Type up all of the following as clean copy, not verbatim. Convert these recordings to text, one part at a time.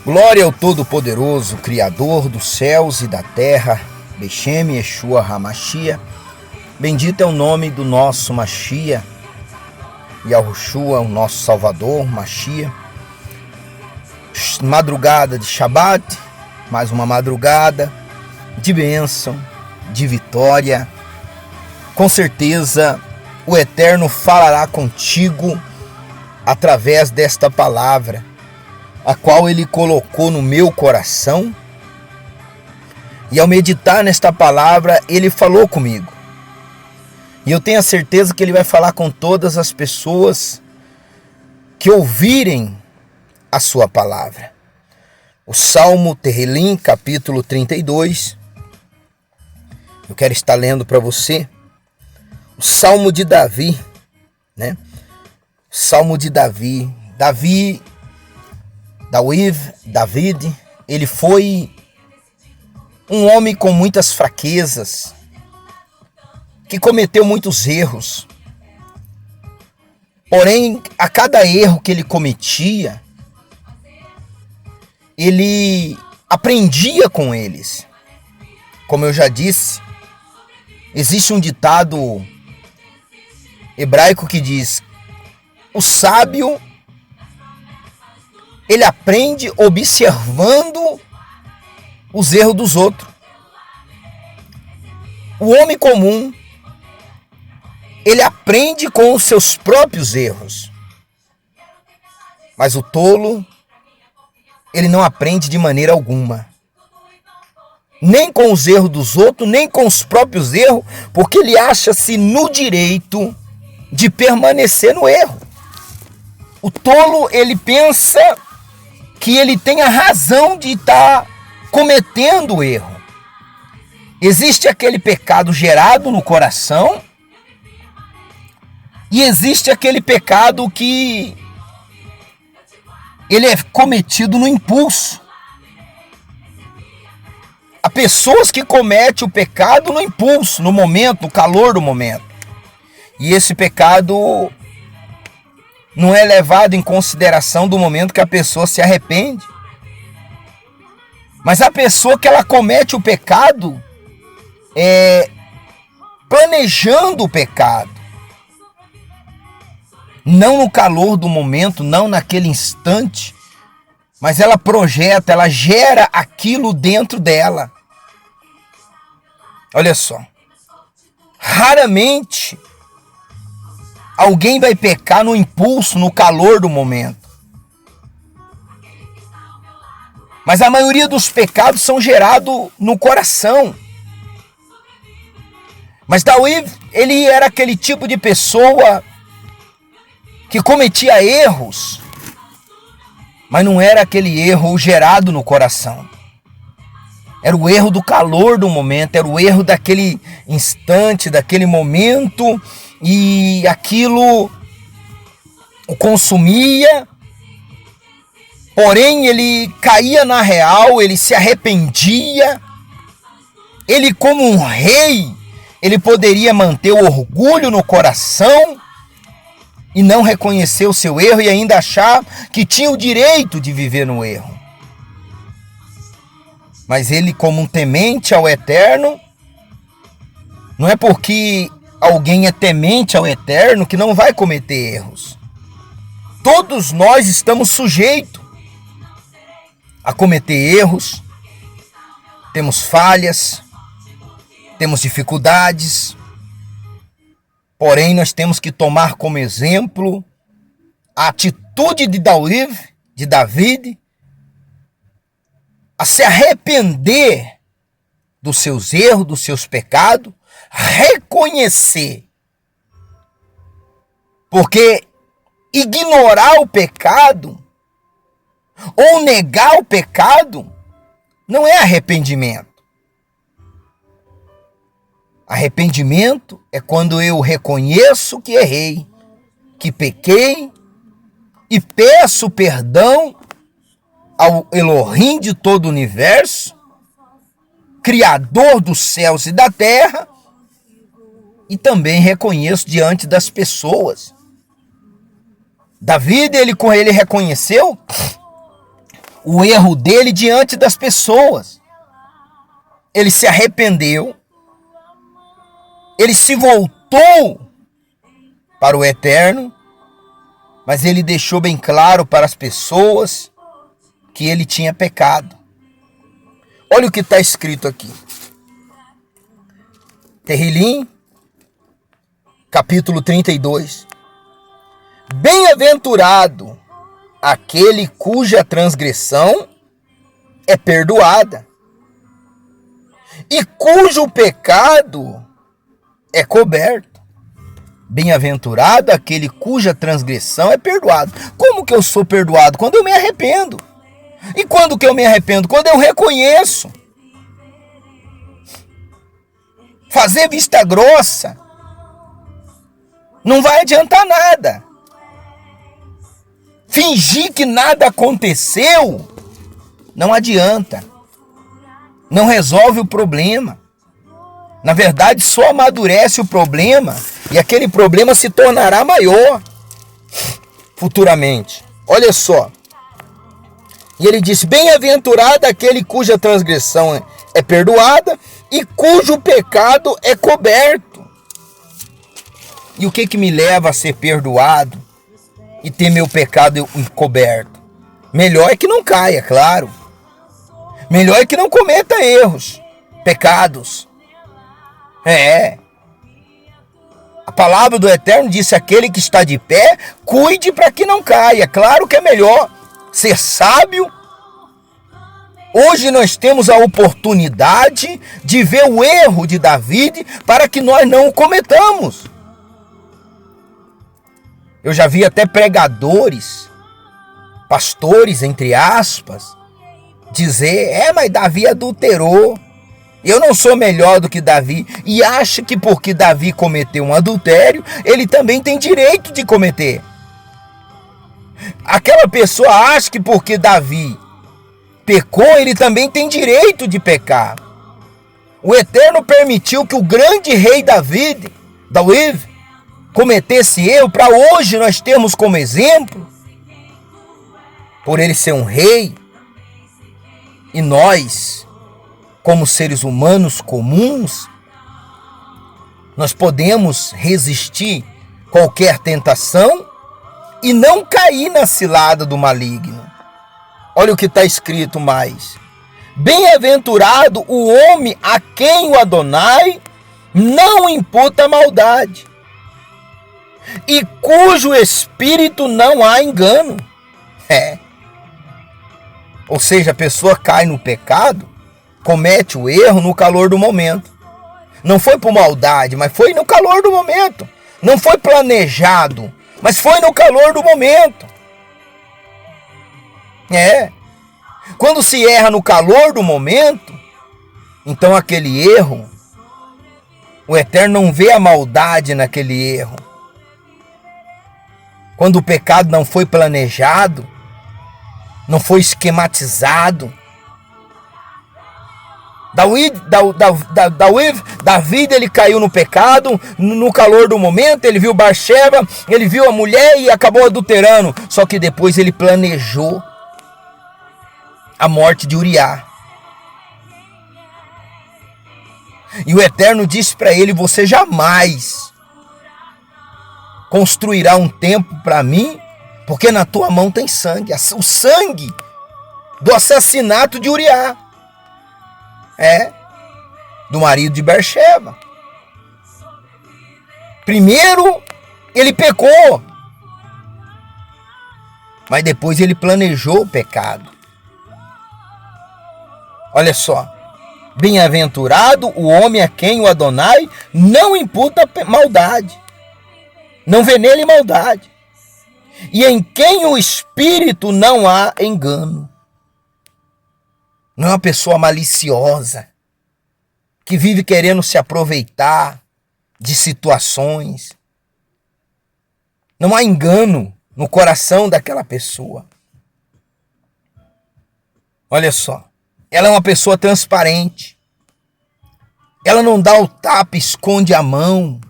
Glória ao Todo-Poderoso, Criador dos céus e da terra, Beshem Yeshua HaMashiach. Bendito é o nome do nosso Mashiach, Yahushua, o nosso Salvador, Mashiach. Madrugada de Shabbat, mais uma madrugada de bênção, de vitória. Com certeza o Eterno falará contigo através desta palavra, a qual Ele colocou no meu coração. E ao meditar nesta palavra, Ele falou comigo. E eu tenho a certeza que Ele vai falar com todas as pessoas que ouvirem a sua palavra. O Salmo Terrilim, capítulo 32. Eu quero estar lendo para você. O Salmo de Davi, né? O Salmo de Davi. David, ele foi um homem com muitas fraquezas, que cometeu muitos erros. Porém, a cada erro que ele cometia, ele aprendia com eles. Como eu já disse, existe um ditado hebraico que diz: o sábio, ele aprende observando os erros dos outros. O homem comum, ele aprende com os seus próprios erros. Mas o tolo, ele não aprende de maneira alguma. Nem com os erros dos outros, nem com os próprios erros, porque ele acha-se no direito de permanecer no erro. O tolo, ele pensa que ele tem a razão de estar cometendo o erro. Existe aquele pecado gerado no coração e existe aquele pecado que ele é cometido no impulso. Há pessoas que cometem o pecado no impulso, no momento, no calor do momento. E esse pecado não é levado em consideração do momento que a pessoa se arrepende. Mas a pessoa que ela comete o pecado planejando o pecado. Não no calor do momento, não naquele instante, mas ela projeta, ela gera aquilo dentro dela. Olha só, raramente alguém vai pecar no impulso, no calor do momento. Mas a maioria dos pecados são gerados no coração. Mas Davi, ele era aquele tipo de pessoa que cometia erros, mas não era aquele erro gerado no coração. Era o erro do calor do momento, era o erro daquele instante, daquele momento, e aquilo o consumia. Porém, ele caía na real, ele se arrependia. Ele, como um rei, ele poderia manter o orgulho no coração e não reconhecer o seu erro e ainda achar que tinha o direito de viver no erro. Mas ele, como um temente ao Eterno, não é porque alguém é temente ao Eterno que não vai cometer erros. Todos nós estamos sujeitos a cometer erros, temos falhas, temos dificuldades. Porém, nós temos que tomar como exemplo a atitude de David, a se arrepender dos seus erros, dos seus pecados, reconhecer. Porque ignorar o pecado ou negar o pecado não é arrependimento. Arrependimento é quando eu reconheço que errei, que pequei e peço perdão ao Elohim de todo o universo, Criador dos céus e da terra, e também reconheço diante das pessoas. Davi, ele reconheceu o erro dele diante das pessoas. Ele se arrependeu, ele se voltou para o Eterno, mas ele deixou bem claro para as pessoas que ele tinha pecado. Olha o que está escrito aqui. Terrilim, capítulo 32. Bem-aventurado aquele cuja transgressão é perdoada e cujo pecado é coberto. Bem-aventurado aquele cuja transgressão é perdoado. Como que eu sou perdoado? Quando eu me arrependo. E quando que eu me arrependo? Quando eu reconheço. Fazer vista grossa não vai adiantar nada. Fingir que nada aconteceu não adianta. Não resolve o problema. Na verdade, só amadurece o problema e aquele problema se tornará maior futuramente. Olha só. E ele disse: bem-aventurado aquele cuja transgressão é perdoada e cujo pecado é coberto. E o que me leva a ser perdoado e ter meu pecado coberto? Melhor é que não caia, claro. Melhor é que não cometa erros, pecados. A palavra do Eterno disse: aquele que está de pé, cuide para que não caia. Claro que é melhor ser sábio. Hoje nós temos a oportunidade de ver o erro de Davi para que nós não o cometamos. Eu já vi até pregadores, pastores, entre aspas, dizer: mas Davi adulterou. Eu não sou melhor do que Davi. E acha que porque Davi cometeu um adultério, ele também tem direito de cometer. Aquela pessoa acha que porque Davi pecou, ele também tem direito de pecar. O Eterno permitiu que o grande rei Davi cometesse erro para hoje nós termos como exemplo, por ele ser um rei, e nós, como seres humanos comuns, nós podemos resistir qualquer tentação e não cair na cilada do maligno. Olha o que está escrito mais. Bem-aventurado o homem a quem o Adonai não imputa maldade e cujo espírito não há engano. Ou seja, a pessoa cai no pecado, comete o erro no calor do momento. Não foi por maldade, mas foi no calor do momento. Não foi planejado, mas foi no calor do momento. Quando se erra no calor do momento, então aquele erro, o Eterno não vê a maldade naquele erro. Quando o pecado não foi planejado, não foi esquematizado. Davi, ele caiu no pecado, no calor do momento, ele viu Batseba, ele viu a mulher e acabou adulterando. Só que depois ele planejou a morte de Uriá. E o Eterno disse para ele: você jamais construirá um templo para mim, porque na tua mão tem sangue. O sangue do assassinato de Uriá. Do marido de Batseba. Primeiro ele pecou, mas depois ele planejou o pecado. Olha só. Bem-aventurado o homem a quem o Adonai não imputa maldade, não vê nele maldade, e em quem o espírito não há engano. Não é uma pessoa maliciosa, que vive querendo se aproveitar de situações. Não há engano no coração daquela pessoa. Olha só, ela é uma pessoa transparente. Ela não dá o tapa, esconde a mão.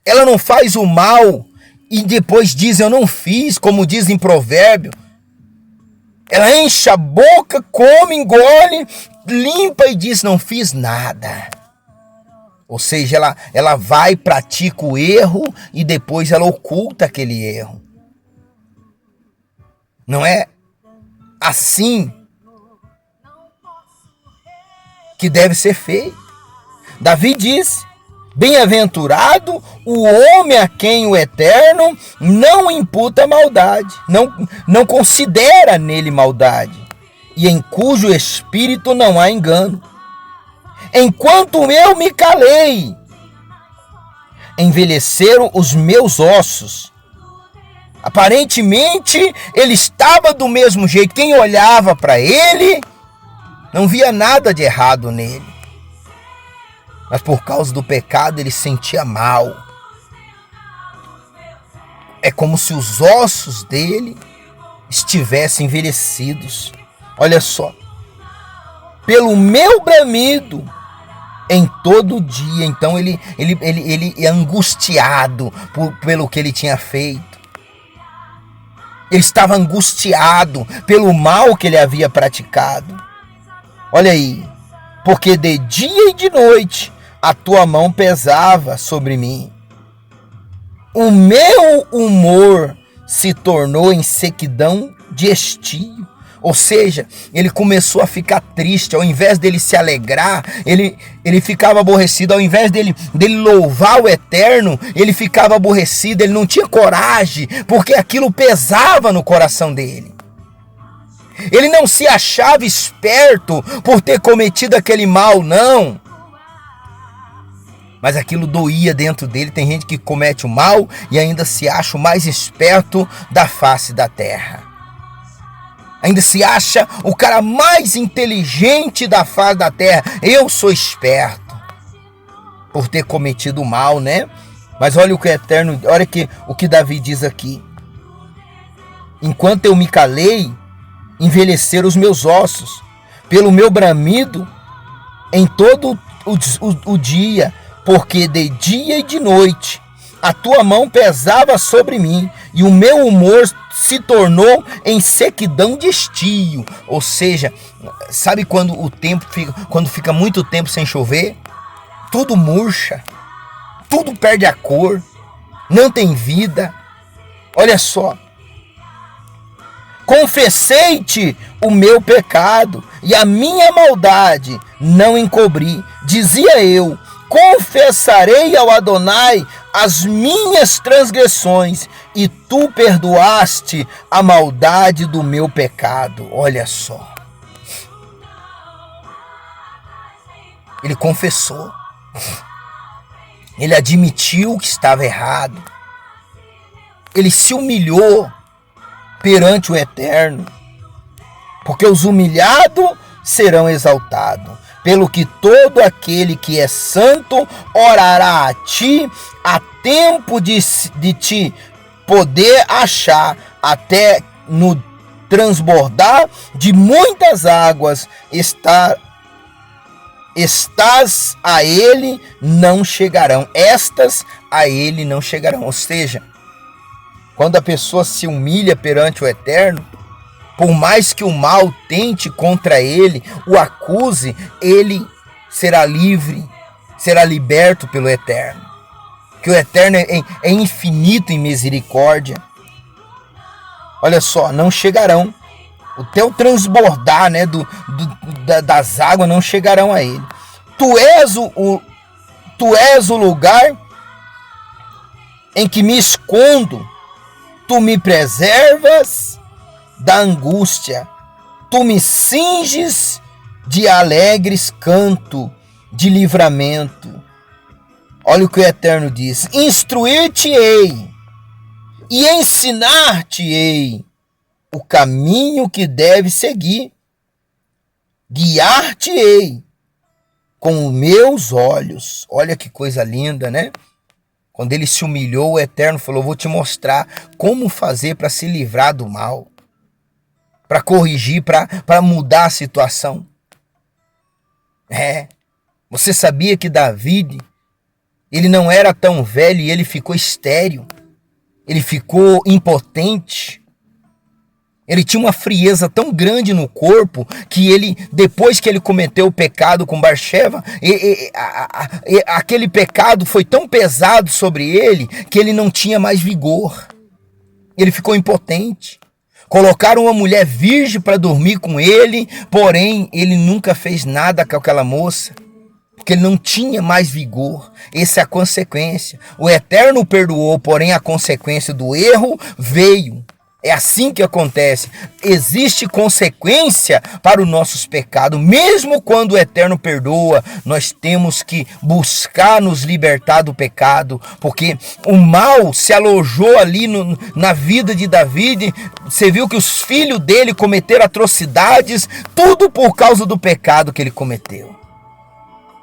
Ela não faz o mal e depois diz: eu não fiz, como diz em Provérbio. Ela enche a boca, come, engole, limpa e diz: não fiz nada. Ou seja, ela vai, pratica o erro e depois ela oculta aquele erro. Não é assim que deve ser feito. Davi diz: bem-aventurado o homem a quem o Eterno não imputa maldade, não considera nele maldade, e em cujo espírito não há engano. Enquanto eu me calei, envelheceram os meus ossos. Aparentemente, ele estava do mesmo jeito. Quem olhava para ele não via nada de errado nele. Mas por causa do pecado, ele sentia mal. É como se os ossos dele estivessem envelhecidos. Olha só. Pelo meu bramido, em todo dia. Então ele é angustiado pelo que ele tinha feito. Ele estava angustiado pelo mal que ele havia praticado. Olha aí. Porque de dia e de noite a tua mão pesava sobre mim. O meu humor se tornou em sequidão de estio. Ou seja, ele começou a ficar triste. Ao invés dele se alegrar, ele ficava aborrecido. Ao invés dele louvar o Eterno, ele ficava aborrecido. Ele não tinha coragem, porque aquilo pesava no coração dele. Ele não se achava esperto por ter cometido aquele mal, não. Mas aquilo doía dentro dele. Tem gente que comete o mal e ainda se acha o mais esperto da face da terra. Ainda se acha o cara mais inteligente da face da terra. Eu sou esperto por ter cometido o mal, né? Mas olha o que o Eterno, olha o que Davi diz aqui. Enquanto eu me calei, envelheceram os meus ossos. Pelo meu bramido, em todo o dia, porque de dia e de noite a tua mão pesava sobre mim, e o meu humor se tornou em sequidão de estio. Ou seja, sabe quando quando fica muito tempo sem chover? Tudo murcha, tudo perde a cor, não tem vida. Olha só. Confessei-te o meu pecado e a minha maldade não encobri. Dizia eu: confessarei ao Adonai as minhas transgressões, e tu perdoaste a maldade do meu pecado. Olha só. Ele confessou. Ele admitiu que estava errado. Ele se humilhou perante o Eterno. Porque os humilhados serão exaltados. Pelo que todo aquele que é santo orará a ti, a tempo de te poder achar, até no transbordar de muitas águas, estas a ele não chegarão. Estas a ele não chegarão. Ou seja, quando a pessoa se humilha perante o Eterno, por mais que o mal tente contra ele, o acuse, ele será livre, será liberto pelo Eterno. Que o Eterno é infinito em misericórdia. Olha só, não chegarão. O teu transbordar, né, das águas não chegarão a ele. Tu és o lugar em que me escondo. Tu me preservas da angústia. Tu me cinges de alegres canto de livramento. Olha o que o Eterno diz: instruir-te-ei e ensinar-te-ei o caminho que deve seguir. Guiar-te-ei com os meus olhos. Olha que coisa linda, né? Quando ele se humilhou, o Eterno falou: vou te mostrar como fazer para se livrar do mal, para corrigir, para mudar a situação. Você sabia que Davi, ele não era tão velho e ele ficou estéril, ele ficou impotente. Ele tinha uma frieza tão grande no corpo que ele, depois que ele cometeu o pecado com Batseba, aquele pecado foi tão pesado sobre ele que ele não tinha mais vigor. Ele ficou impotente. Colocaram uma mulher virgem para dormir com ele, porém ele nunca fez nada com aquela moça, porque ele não tinha mais vigor. Essa é a consequência. O Eterno perdoou, porém a consequência do erro veio. É assim que acontece. Existe consequência para os nossos pecados. Mesmo quando o Eterno perdoa, nós temos que buscar nos libertar do pecado, porque o mal se alojou ali na vida de Davi. Você viu que os filhos dele cometeram atrocidades, tudo por causa do pecado que ele cometeu.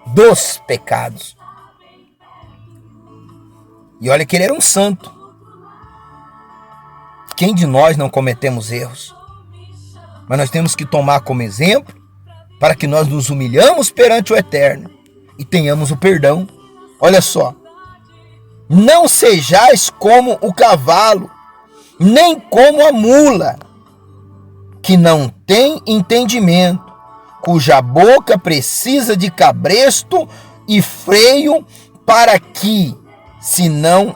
Dos pecados. E olha que ele era um santo. Quem de nós não cometemos erros? Mas nós temos que tomar como exemplo para que nós nos humilhamos perante o Eterno e tenhamos o perdão. Olha só. Não sejais como o cavalo, nem como a mula, que não tem entendimento, cuja boca precisa de cabresto e freio para que, se não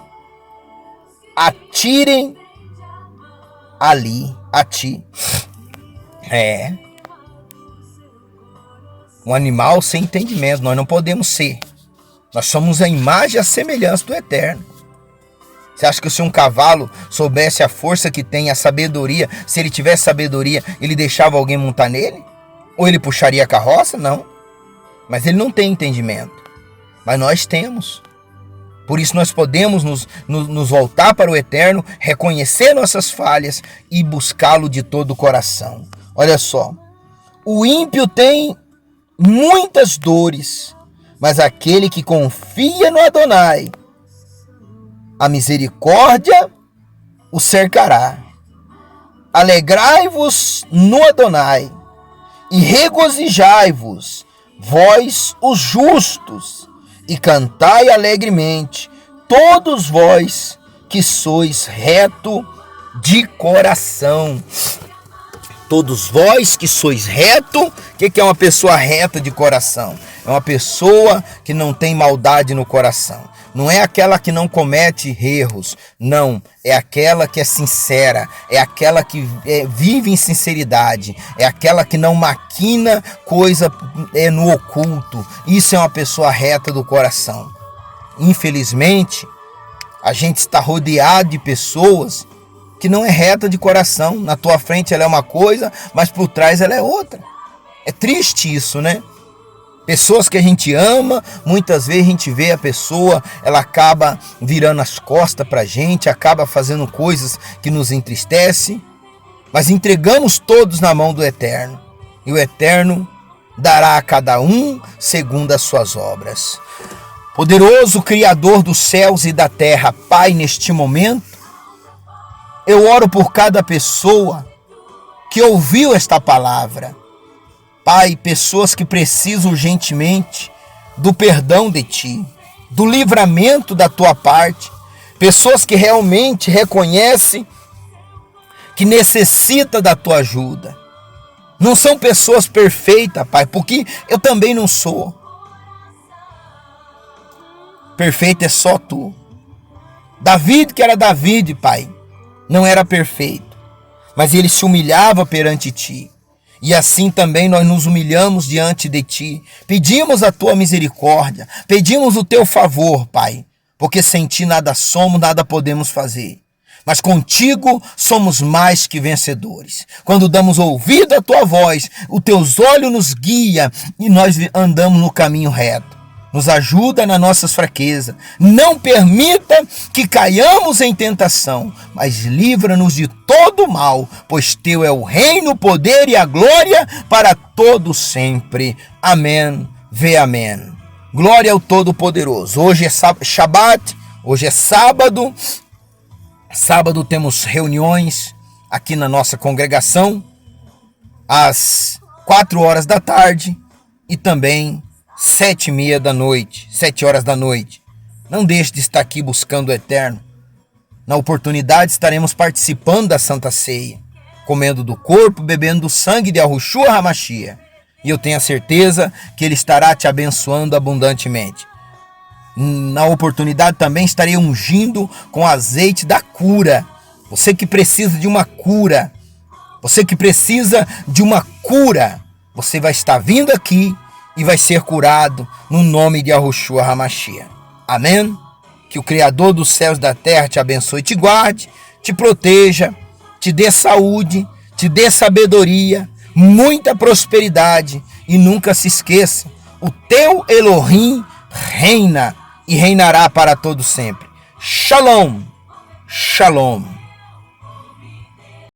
atirem ali a ti. Um animal sem entendimento. Nós não podemos ser. Nós somos a imagem e a semelhança do Eterno. Você acha que se um cavalo soubesse a força que tem, a sabedoria, se ele tivesse sabedoria, ele deixava alguém montar nele? Ou ele puxaria a carroça? Não. Mas ele não tem entendimento. Mas nós temos. Por isso nós podemos nos voltar para o Eterno, reconhecer nossas falhas e buscá-lo de todo o coração. Olha só. O ímpio tem muitas dores, mas aquele que confia no Adonai, a misericórdia o cercará. Alegrai-vos no Adonai e regozijai-vos, vós os justos, e cantai alegremente, todos vós que sois reto de coração. Todos vós que sois reto. O que é uma pessoa reta de coração? É uma pessoa que não tem maldade no coração. Não é aquela que não comete erros. Não, é aquela que é sincera. É aquela que vive em sinceridade. É aquela que não maquina coisa no oculto. Isso é uma pessoa reta do coração. Infelizmente, a gente está rodeado de pessoas que não é reta de coração. Na tua frente ela é uma coisa, mas por trás ela é outra. É triste isso, né? Pessoas que a gente ama, muitas vezes a gente vê a pessoa, ela acaba virando as costas pra gente, acaba fazendo coisas que nos entristecem, mas entregamos todos na mão do Eterno. E o Eterno dará a cada um segundo as suas obras. Poderoso Criador dos céus e da terra, Pai, neste momento, eu oro por cada pessoa que ouviu esta palavra. Pai, pessoas que precisam urgentemente do perdão de Ti, do livramento da Tua parte. Pessoas que realmente reconhecem que necessita da Tua ajuda. Não são pessoas perfeitas, Pai, porque eu também não sou. Perfeito é só Tu. David, que era David, Pai, não era perfeito, mas ele se humilhava perante Ti. E assim também nós nos humilhamos diante de Ti. Pedimos a Tua misericórdia, pedimos o Teu favor, Pai, porque sem Ti nada somos, nada podemos fazer. Mas contigo somos mais que vencedores. Quando damos ouvido à Tua voz, os Teus olhos nos guiam e nós andamos no caminho reto. Nos ajuda nas nossas fraquezas. Não permita que caiamos em tentação, mas livra-nos de todo mal, pois Teu é o reino, o poder e a glória para todo sempre. Amém. Vê amém. Glória ao Todo-Poderoso. Hoje é Shabat, hoje é sábado. Sábado temos reuniões aqui na nossa congregação, às 4 horas da tarde e também 7h30 da noite, 7 horas da noite. Não deixe de estar aqui buscando o Eterno. Na oportunidade estaremos participando da Santa Ceia. comendo do corpo, bebendo do sangue de Yahushua HaMashiach. E eu tenho a certeza que Ele estará te abençoando abundantemente. Na oportunidade também estarei ungindo com azeite da cura. Você que precisa de uma cura, você vai estar vindo aqui e vai ser curado no nome de Yahushua HaMashiach. Amém? Que o Criador dos céus e da terra te abençoe e te guarde, te proteja, te dê saúde, te dê sabedoria, muita prosperidade e nunca se esqueça, o teu Elohim reina e reinará para todo sempre. Shalom, shalom.